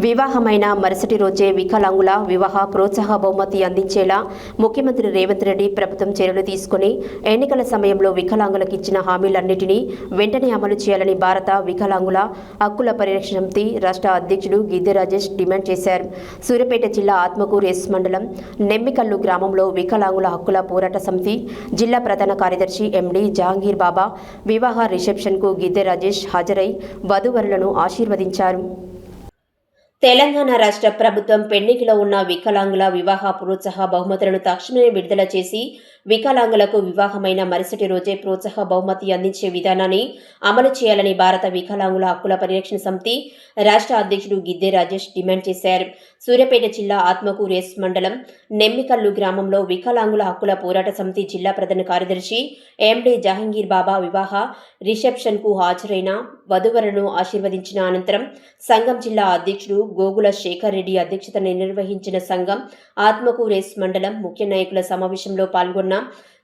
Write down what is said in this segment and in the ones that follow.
వివాహమైన మరుసటి రోజే వికలాంగుల వివాహ ప్రోత్సాహ బహుమతి అందించేలా ముఖ్యమంత్రి రేవంత్ రెడ్డి ప్రభుత్వం చర్యలు తీసుకుని ఎన్నికల సమయంలో వికలాంగులకు ఇచ్చిన హామీలన్నింటినీ వెంటనే అమలు చేయాలని భారత వికలాంగుల హక్కుల పరిరక్షణ సమితి రాష్ట్ర అధ్యక్షుడు గిద్దె రాజేష్ డిమాండ్ చేశారు. సూర్యాపేట జిల్లా ఆత్మకూరు ఎస్ మండలం నెమ్మికల్లు గ్రామంలో వికలాంగుల హక్కుల పోరాట సమితి జిల్లా ప్రధాన కార్యదర్శి ఎండి జహాంగీర్ బాబా వివాహ రిసెప్షన్కు గిద్దె రాజేష్ హాజరై వధూవరులను ఆశీర్వదించారు. తెలంగాణ రాష్ట్ర ప్రభుత్వం పెండింగ్లో ఉన్న వికలాంగుల వివాహ ప్రోత్సాహ బహుమతులను తక్షణమే విడుదల చేసి వికలాంగులకు వివాహమైన మరుసటి రోజే ప్రోత్సాహ బహుమతి అందించే విధానాన్ని అమలు చేయాలని భారత వికలాంగుల హక్కుల పరిరక్షణ సమితి రాష్ట్ర అధ్యక్షుడు గిద్దె రాజేష్ డిమాండ్ చేశారు. సూర్యాపేట జిల్లా ఆత్మకూరు ఎస్ మండలం నెమ్మికల్లు గ్రామంలో వికలాంగుల హక్కుల పోరాట సమితి జిల్లా ప్రధాన కార్యదర్శి ఎండి జహాంగీర్ బాబా వివాహ రిసెప్షన్కు హాజరైన వధువరులను ఆశీర్వదించిన అనంతరం సంఘం జిల్లా అధ్యక్షుడు గోగుల శేఖర్ రెడ్డి అధ్యక్షతన నిర్వహించిన సంఘం ఆత్మకూరు ఎస్ మండలం ముఖ్య నాయకుల సమావేశంలో పాల్గొన్న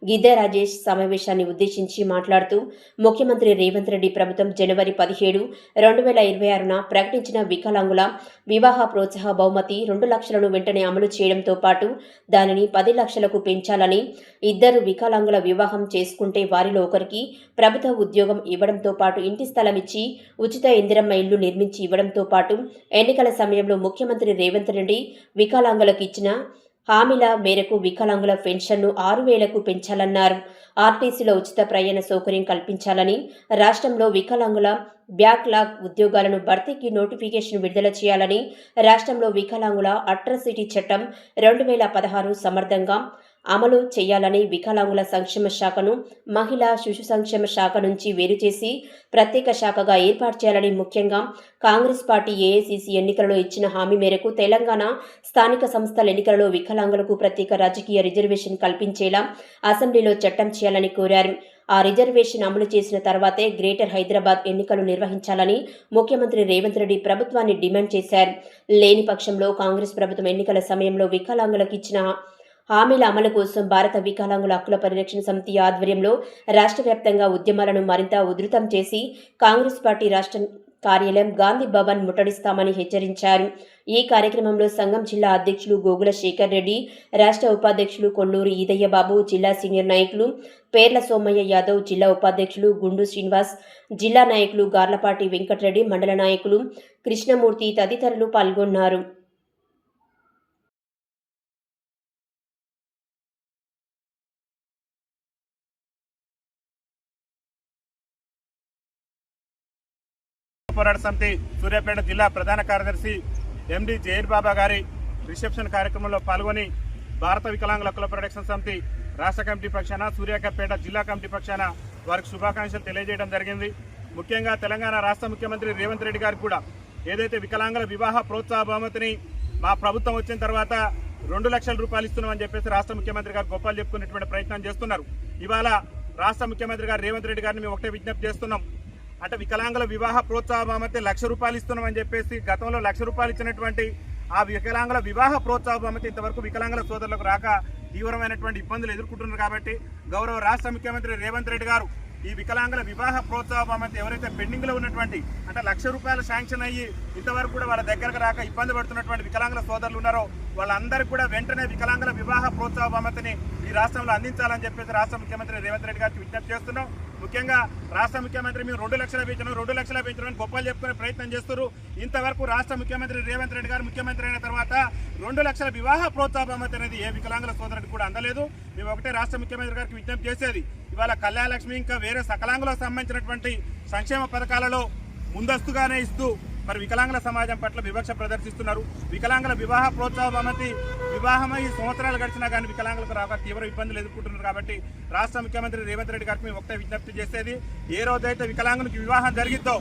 గిద్దె రాజేష్ సమావేశాన్ని ఉద్దేశించి మాట్లాడుతూ ముఖ్యమంత్రి రేవంత్ రెడ్డి ప్రభుత్వం జనవరి 17, 2026న ప్రకటించిన వికలాంగుల వివాహ ప్రోత్సాహ బహుమతి 2 లక్షలను వెంటనే అమలు చేయడంతో పాటు దానిని 10 లక్షలకు పెంచాలని, ఇద్దరు వికలాంగుల వివాహం చేసుకుంటే వారిలో ఒకరికి ప్రభుత్వ ఉద్యోగం ఇవ్వడంతో పాటు ఇంటి స్థలం ఇచ్చి ఉచిత ఇందిరమ్మ ఇల్లు నిర్మించి ఇవ్వడంతో పాటు ఎన్నికల సమయంలో ముఖ్యమంత్రి రేవంత్ రెడ్డి వికలాంగులకు ఇచ్చిన హామీల మేరకు వికలాంగుల పెన్షన్ను 6,000కు పెంచాలన్నారు. ఆర్టీసీలో ఉచిత ప్రయాణ సౌకర్యం కల్పించాలని, రాష్ట్రంలో వికలాంగుల బ్యాక్లాగ్ ఉద్యోగాలను భర్తీకి నోటిఫికేషన్ విడుదల చేయాలని, రాష్ట్రంలో వికలాంగుల అట్రాసిటీ చట్టం 2016 సమర్థంగా అమలు చేయాలని, వికలాంగుల సంక్షేమ శాఖను మహిళా శిశు సంక్షేమ శాఖ నుంచి వేరు చేసి ప్రత్యేక శాఖగా ఏర్పాటు చేయాలని, ముఖ్యంగా కాంగ్రెస్ పార్టీ ఏఐసీసీ ఎన్నికలలో ఇచ్చిన హామీ మేరకు తెలంగాణ స్థానిక సంస్థల ఎన్నికలలో వికలాంగులకు ప్రత్యేక రాజకీయ రిజర్వేషన్ కల్పించేలా అసెంబ్లీలో చట్టం చేయాలని కోరారు. ఆ రిజర్వేషన్ అమలు చేసిన తర్వాతే గ్రేటర్ హైదరాబాద్ ఎన్నికలు నిర్వహించాలని ముఖ్యమంత్రి రేవంత్ రెడ్డి ప్రభుత్వాన్ని డిమాండ్ చేశారు. లేని పక్షంలో కాంగ్రెస్ ప్రభుత్వం ఎన్నికల సమయంలో వికలాంగులకు ఇచ్చిన హామీల అమలు కోసం భారత వికలాంగుల హక్కుల పరిరక్షణ సమితి ఆధ్వర్యంలో రాష్ట్ర వ్యాప్తంగా ఉద్యమాలను మరింత ఉధృతం చేసి కాంగ్రెస్ పార్టీ రాష్ట్ర కార్యాలయం గాంధీ భవన్ ముట్టడిస్తామని హెచ్చరించారు. ఈ కార్యక్రమంలో సంఘం జిల్లా అధ్యక్షులు గోగుల శేఖర్ రెడ్డి, రాష్ట్ర ఉపాధ్యక్షులు కొల్లూరి ఈదయ్య బాబు, జిల్లా సీనియర్ నాయకులు పేర్ల సోమయ్య యాదవ్, జిల్లా ఉపాధ్యక్షులు గుండు శ్రీనివాస్, జిల్లా నాయకులు గార్లపాటి వెంకటరెడ్డి, మండల నాయకులు కృష్ణమూర్తి తదితరులు పాల్గొన్నారు. పోరాట సమితి సూర్యాపేట జిల్లా ప్రధాన కార్యదర్శి ఎండి జహీర్ బాబా గారి రిసెప్షన్ కార్యక్రమంలో పాల్గొని భారత వికలాంగుల హక్కుల పరిరక్షణ సమితి రాష్ట్ర కమిటీ పక్షాన, సూర్యాపేట జిల్లా కమిటీ పక్షాన వారికి శుభాకాంక్షలు తెలియజేయడం జరిగింది. ముఖ్యంగా తెలంగాణ రాష్ట్ర ముఖ్యమంత్రి రేవంత్ రెడ్డి గారికి కూడా ఏదైతే వికలాంగుల వివాహ ప్రోత్సాహ బహుమతిని మా ప్రభుత్వం వచ్చిన తర్వాత 2 లక్షల రూపాయలు ఇస్తున్నామని చెప్పేసి రాష్ట్ర ముఖ్యమంత్రి గారు గొప్పలు చెప్పుకునేటువంటి ప్రయత్నం చేస్తున్నారు. ఇవాళ రాష్ట్ర ముఖ్యమంత్రి గారు రేవంత్ రెడ్డి గారిని మేము ఒకటే విజ్ఞప్తి చేస్తున్నాం. అంటే వికలాంగుల వివాహ ప్రోత్సాహ బహుమతి 1 లక్ష రూపాయలు ఇస్తున్నామని చెప్పేసి గతంలో 1 లక్ష రూపాయలు ఇచ్చినటువంటి ఆ వికలాంగుల వివాహ ప్రోత్సాహ బహుమతి ఇంతవరకు వికలాంగుల సోదరులకు రాక తీవ్రమైనటువంటి ఇబ్బందులు ఎదుర్కొంటున్నారు. కాబట్టి గౌరవ రాష్ట్ర ముఖ్యమంత్రి రేవంత్ రెడ్డి గారు ఈ వికలాంగుల వివాహ ప్రోత్సాహ బహుమతి ఎవరైతే పెండింగ్లో ఉన్నటువంటి అంటే 1 లక్ష రూపాయలు శాంక్షన్ అయ్యి ఇంతవరకు కూడా వాళ్ళ దగ్గరకు రాక ఇబ్బంది పడుతున్నటువంటి వికలాంగుల సోదరులు ఉన్నారో వాళ్ళందరికీ కూడా వెంటనే వికలాంగుల వివాహ ప్రోత్సాహ బహుమతిని ఈ రాష్ట్రంలో అందించాలని చెప్పేసి రాష్ట్ర ముఖ్యమంత్రి రేవంత్ రెడ్డి గారికి విజ్ఞప్తి చేస్తున్నాం. ముఖ్యంగా రాష్ట్ర ముఖ్యమంత్రి మేము 2 లక్షల పెంచడం 2 లక్షల పెంచడం గొప్పలు చెప్పుకునే ప్రయత్నం చేస్తారు. ఇంతవరకు రాష్ట్ర ముఖ్యమంత్రి రేవంత్ రెడ్డి గారు ముఖ్యమంత్రి అయిన తర్వాత 2 లక్షల వివాహ ప్రోత్సాహ బహుమతి అనేది ఏ వికలాంగుల సోదరుడికి కూడా అందలేదు. మేము ఒకటే రాష్ట్ర ముఖ్యమంత్రి గారికి విజ్ఞప్తి చేసేది, ఇవాళ కళ్యాణ లక్ష్మి ఇంకా వేరే సకలాంగులకు సంబంధించినటువంటి సంక్షేమ పథకాలలో ముందస్తుగానే ఇస్తూ మరి వికలాంగుల సమాజం పట్ల వివక్ష ప్రదర్శిస్తున్నారు. వికలాంగుల వివాహ ప్రోత్సాహ బహుమతి వివాహమై సంవత్సరాలు గడిచినా కానీ వికలాంగులకు రాక తీవ్ర ఇబ్బందులు ఎదుర్కొంటున్నారు. కాబట్టి రాష్ట్ర ముఖ్యమంత్రి రేవంత్ రెడ్డి గారికి మేము ఒకటే విజ్ఞప్తి చేసేది, ఏ రోజైతే వికలాంగునికి వివాహం జరిగిద్దో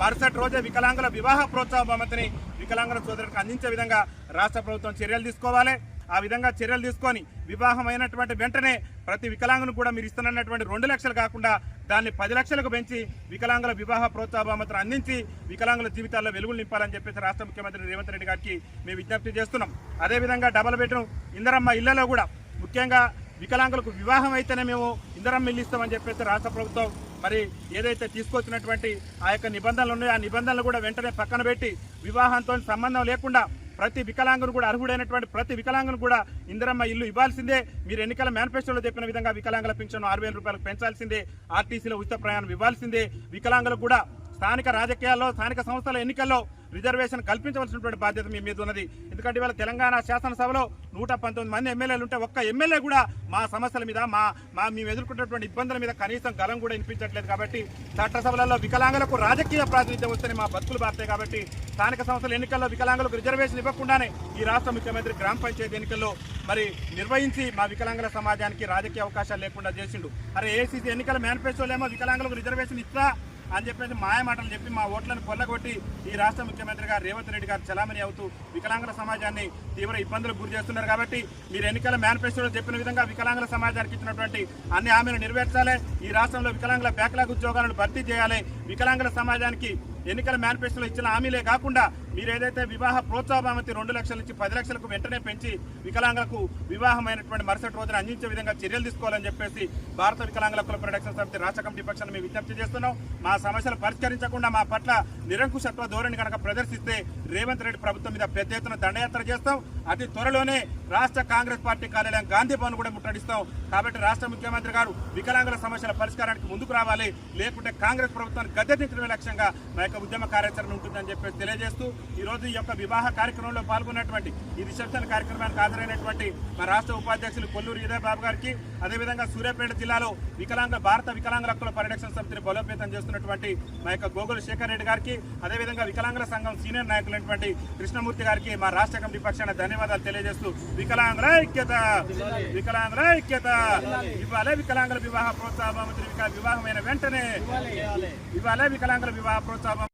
మరుసటి రోజే వికలాంగుల వివాహ ప్రోత్సాహ బహుమతిని వికలాంగుల సోదరులకు అందించే విధంగా రాష్ట్ర ప్రభుత్వం చర్యలు తీసుకోవాలి. ఆ విధంగా చర్యలు తీసుకొని వివాహమైనటువంటి వెంటనే ప్రతి వికలాంగును కూడా మీరు ఇస్తున్నటువంటి 2 లక్షలు కాకుండా దాన్ని 10 లక్షలకు పెంచి వికలాంగుల వివాహ ప్రోత్సాహ బహుమతిని అందించి వికలాంగుల జీవితాల్లో వెలుగులు నింపాలని చెప్పేసి రాష్ట్ర ముఖ్యమంత్రి రేవంత్ రెడ్డి గారికి మేము విజ్ఞప్తి చేస్తున్నాం. అదేవిధంగా డబుల్ బెడ్రూమ్ ఇందిరమ్మ ఇళ్లలో కూడా ముఖ్యంగా వికలాంగులకు వివాహం అయితేనే మేము ఇందిరమ్మ ఇల్లు ఇస్తామని చెప్పేసి రాష్ట్ర ప్రభుత్వం మరి ఏదైతే తీసుకొచ్చినటువంటి ఆ యొక్క నిబంధనలు ఉన్నాయో ఆ నిబంధనలు కూడా వెంటనే పక్కన పెట్టి వివాహంతో సంబంధం లేకుండా ప్రతి వికలాంగును కూడా అర్హుడైనటువంటి ప్రతి వికలాంగును కూడా ఇందిరమ్మ ఇల్లు ఇవ్వాల్సిందే. మీరు ఎన్నికల మేనిఫెస్టోలో చెప్పిన విధంగా వికలాంగుల పింఛను 6,000 రూపాయలకు పెంచాల్సిందే. ఆర్టీసీలో ఉచిత ప్రయాణం ఇవ్వాల్సిందే. వికలాంగులకు కూడా స్థానిక రాజకీయాల్లో స్థానిక సంస్థల ఎన్నికల్లో రిజర్వేషన్ కల్పించవలసినటువంటి బాధ్యత మీ మీద ఉన్నది. ఎందుకంటే ఇవాళ తెలంగాణ శాసనసభలో 119 మంది ఎమ్మెల్యేలు ఉంటే ఒక్క ఎమ్మెల్యే కూడా మా సమస్యల మీద మేము ఎదుర్కొంటున్నటువంటి ఇబ్బందుల మీద కనీసం గలం కూడా వినిపించట్లేదు. కాబట్టి చట్టసభలలో వికలాంగులకు రాజకీయ ప్రాతినిధ్యం వస్తేనే మా బతుకులు బారుతాయి. కాబట్టి స్థానిక సంస్థల ఎన్నికల్లో వికలాంగులకు రిజర్వేషన్ ఇవ్వకుండానే ఈ రాష్ట్ర ముఖ్యమంత్రి గ్రామ పంచాయతీ ఎన్నికల్లో మరి నిర్వహించి మా వికలాంగుల సమాజానికి రాజకీయ అవకాశాలు లేకుండా చేసిండు. అరే ఏసీసీ ఎన్నికల మేనిఫెస్టోలో ఏమో వికలాంగులకు రిజర్వేషన్ ఇస్తా అని చెప్పేసి మాయ మాటలు చెప్పి మా ఓట్లను కొల్లగొట్టి ఈ రాష్ట్ర ముఖ్యమంత్రి గారు రేవంత్ రెడ్డి గారు చలామణి అవుతూ వికలాంగుల సమాజాన్ని తీవ్ర ఇబ్బందులకు గురి చేస్తున్నారు. కాబట్టి మీరు ఎన్నికల మేనిఫెస్టోలో చెప్పిన విధంగా వికలాంగుల సమాజానికి ఇచ్చినటువంటి అన్ని హామీలు నెరవేర్చాలి. ఈ రాష్ట్రంలో వికలాంగుల బ్యాక్లాగ్ ఉద్యోగాలను భర్తీ చేయాలి. వికలాంగుల సమాజానికి ఎన్నికల మేనిఫెస్టోలో ఇచ్చిన హామీలే కాకుండా మీరు ఏదైతే వివాహ ప్రోత్సాహ బహుమతి 2 లక్షల నుంచి 10 లక్షలకు వెంటనే పెంచి వికలాంగులకు వివాహమైనటువంటి మరుసటి రోజున అందించే విధంగా చర్యలు తీసుకోవాలని చెప్పేసి భారత వికలాంగుల హక్కుల పరిరక్షణ సమితి రాష్ట్ర కమిటీ పక్షాన్ని మేము విజ్ఞప్తి చేస్తున్నాం. మా సమస్యలు పరిష్కరించకుండా మా పట్ల నిరంకుశత్వ ధోరణి కనుక ప్రదర్శిస్తే రేవంత్ రెడ్డి ప్రభుత్వం మీద పెద్ద ఎత్తున దండయాత్ర చేస్తాం. అతి త్వరలోనే రాష్ట్ర కాంగ్రెస్ పార్టీ కార్యాలయం గాంధీ భవన్ కూడా ముట్టడిస్తాం. కాబట్టి రాష్ట్ర ముఖ్యమంత్రి గారు వికలాంగుల సమస్యల పరిష్కారానికి ముందుకు రావాలి. లేకుంటే కాంగ్రెస్ ప్రభుత్వాన్ని గద్దెదించడమే లక్ష్యంగా మా యొక్క ఉద్యమ కార్యాచరణ ఉంటుందని చెప్పేసి తెలియజేస్తూ ఈ రోజు ఈ యొక్క వివాహ కార్యక్రమంలో పాల్గొన్నటువంటి ఈ రిసెప్షన్ కార్యక్రమానికి హాజరైనటువంటి మా రాష్ట్ర ఉపాధ్యక్షులు కొల్లూరు ఇదే బాబు గారికి, అదేవిధంగా సూర్యాపేట జిల్లాలో భారత వికలాంగుల హక్కుల పరిరక్షణ సమితిని బలోపేతం చేస్తున్నటువంటి మా యొక్క గోగుల శేఖర్ రెడ్డి గారికి, అదేవిధంగా వికలాంగుల సంఘం సీనియర్ నాయకులైనటువంటి కృష్ణమూర్తి గారికి మా రాష్ట్ర కమిటీ పక్షాన ధన్యవాదాలు తెలియజేస్తూ వికలాంగుల ఐక్యత ఇవాళ వికలాంగుల వివాహ ప్రోత్సాహ బహుమతి వివాహమైన వెంటనే ఇవాళ వికలాంగుల వివాహ ప్రోత్సాహం